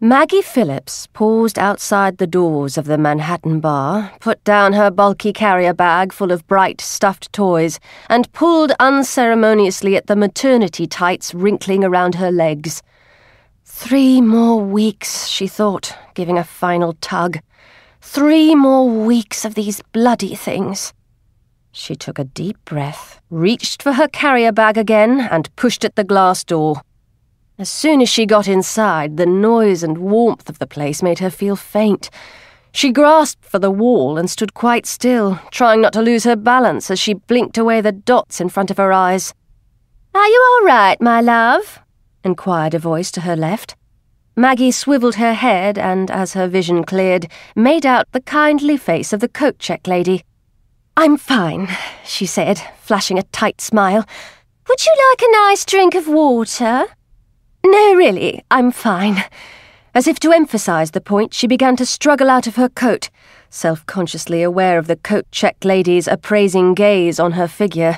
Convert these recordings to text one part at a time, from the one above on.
Maggie Phillips paused outside the doors of the Manhattan bar, put down her bulky carrier bag full of bright stuffed toys, and pulled unceremoniously at the maternity tights wrinkling around her legs. 3 more weeks, she thought, giving a final tug. 3 more weeks of these bloody things. She took a deep breath, reached for her carrier bag again, and pushed at the glass door. As soon as she got inside, the noise and warmth of the place made her feel faint. She grasped for the wall and stood quite still, trying not to lose her balance as she blinked away the dots in front of her eyes. "Are you all right, my love?" inquired a voice to her left. Maggie swiveled her head and, as her vision cleared, made out the kindly face of the coat-check lady. "I'm fine," she said, flashing a tight smile. "Would you like a nice drink of water?" "No, really, I'm fine." As if to emphasize the point, she began to struggle out of her coat, self-consciously aware of the coat-check lady's appraising gaze on her figure.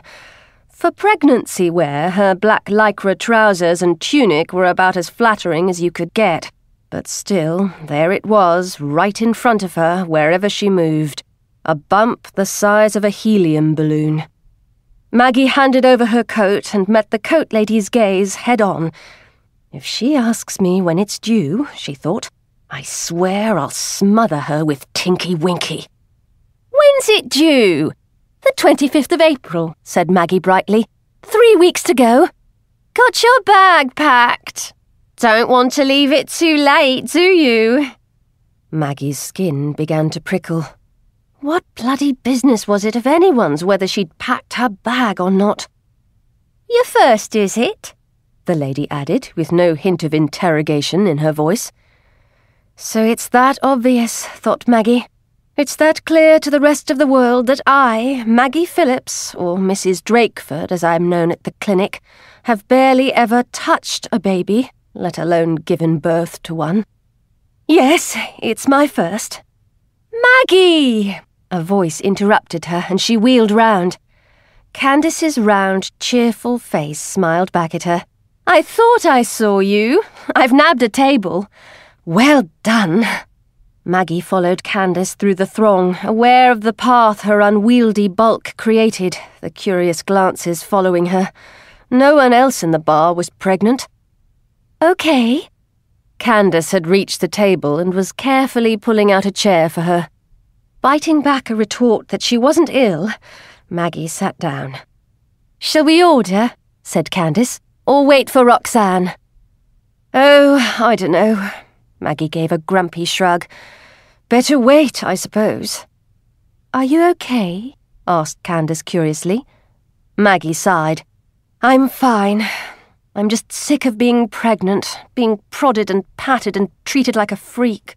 For pregnancy wear, her black lycra trousers and tunic were about as flattering as you could get. But still, there it was, right in front of her, wherever she moved. A bump the size of a helium balloon. Maggie handed over her coat and met the coat lady's gaze head-on. If she asks me when it's due, she thought, I swear I'll smother her with Tinky Winky. "When's it due?" "The 25th of April, said Maggie brightly. 3 weeks to go." "Got your bag packed? Don't want to leave it too late, do you?" Maggie's skin began to prickle. What bloody business was it of anyone's whether she'd packed her bag or not? "Your first, is it?" the lady added, with no hint of interrogation in her voice. So it's that obvious, thought Maggie. It's that clear to the rest of the world that I, Maggie Phillips, or Mrs. Drakeford as I'm known at the clinic, have barely ever touched a baby, let alone given birth to one. "Yes, it's my first." "Maggie!" a voice interrupted her, and she wheeled round. Candice's round, cheerful face smiled back at her. "I thought I saw you. I've nabbed a table." "Well done." Maggie followed Candice through the throng, aware of the path her unwieldy bulk created, the curious glances following her. No one else in the bar was pregnant. "Okay." Candice had reached the table and was carefully pulling out a chair for her. Biting back a retort that she wasn't ill, Maggie sat down. "Shall we order?" said Candice. "Or wait for Roxanne?" "Oh, I don't know." Maggie gave a grumpy shrug. "Better wait, I suppose." "Are you okay?" asked Candice curiously. Maggie sighed. "I'm fine. I'm just sick of being pregnant, being prodded and patted and treated like a freak."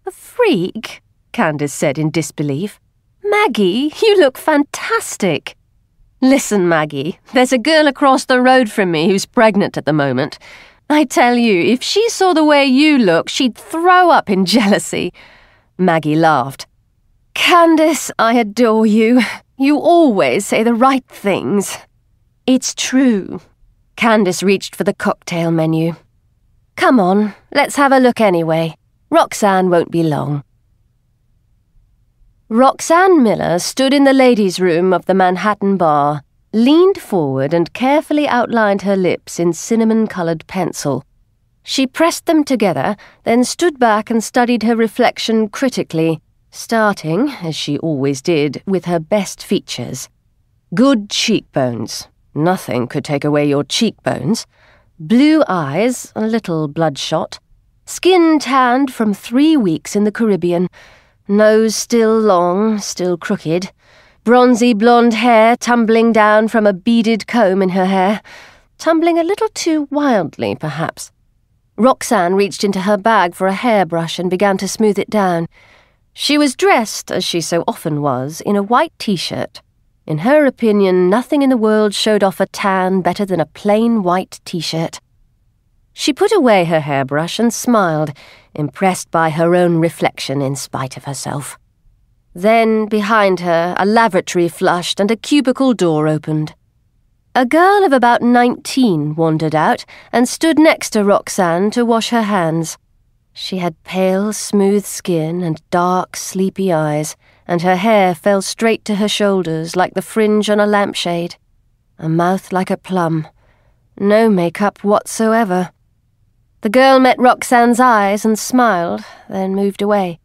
"A freak?" Candice said in disbelief. "Maggie, you look fantastic." "Listen, Maggie, there's a girl across the road from me who's pregnant at the moment. I tell you, if she saw the way you look, she'd throw up in jealousy." Maggie laughed. "Candice, I adore you. You always say the right things." "It's true." Candice reached for the cocktail menu. "Come on, let's have a look anyway. Roxanne won't be long." Roxanne Miller stood in the ladies' room of the Manhattan bar, leaned forward and carefully outlined her lips in cinnamon-coloured pencil. She pressed them together, then stood back and studied her reflection critically, starting, as she always did, with her best features. Good cheekbones. Nothing could take away your cheekbones. Blue eyes, a little bloodshot. Skin tanned from 3 weeks in the Caribbean. Nose still long, still crooked. Bronzy blonde hair tumbling down from a beaded comb in her hair. Tumbling a little too wildly, perhaps. Roxanne reached into her bag for a hairbrush and began to smooth it down. She was dressed, as she so often was, in a white t-shirt. In her opinion, nothing in the world showed off a tan better than a plain white t-shirt. She put away her hairbrush and smiled, impressed by her own reflection in spite of herself. Then, behind her, a lavatory flushed and a cubicle door opened. A girl of about 19 wandered out and stood next to Roxanne to wash her hands. She had pale, smooth skin and dark, sleepy eyes, and her hair fell straight to her shoulders like the fringe on a lampshade. A mouth like a plum. No makeup whatsoever. The girl met Roxanne's eyes and smiled, then moved away.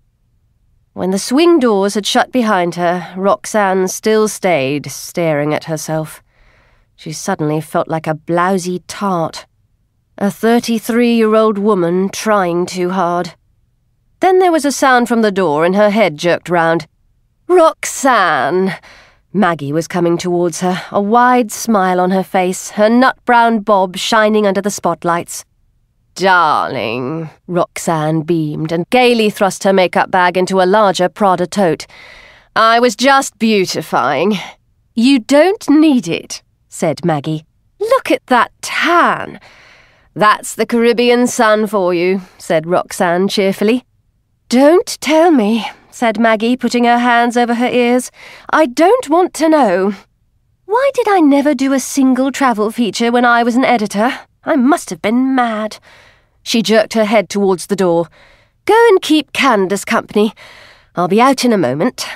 When the swing doors had shut behind her, Roxanne still stayed, staring at herself. She suddenly felt like a blousy tart. A 33-year-old woman trying too hard. Then there was a sound from the door and her head jerked round. "Roxanne!" Maggie was coming towards her, a wide smile on her face, her nut-brown bob shining under the spotlights. "Darling," Roxanne beamed and gaily thrust her makeup bag into a larger Prada tote. "I was just beautifying." "You don't need it," said Maggie. "Look at that tan." "That's the Caribbean sun for you," said Roxanne cheerfully. "Don't tell me," said Maggie, putting her hands over her ears. "I don't want to know. Why did I never do a single travel feature when I was an editor? I must have been mad." She jerked her head towards the door. "Go and keep Candice company. I'll be out in a moment."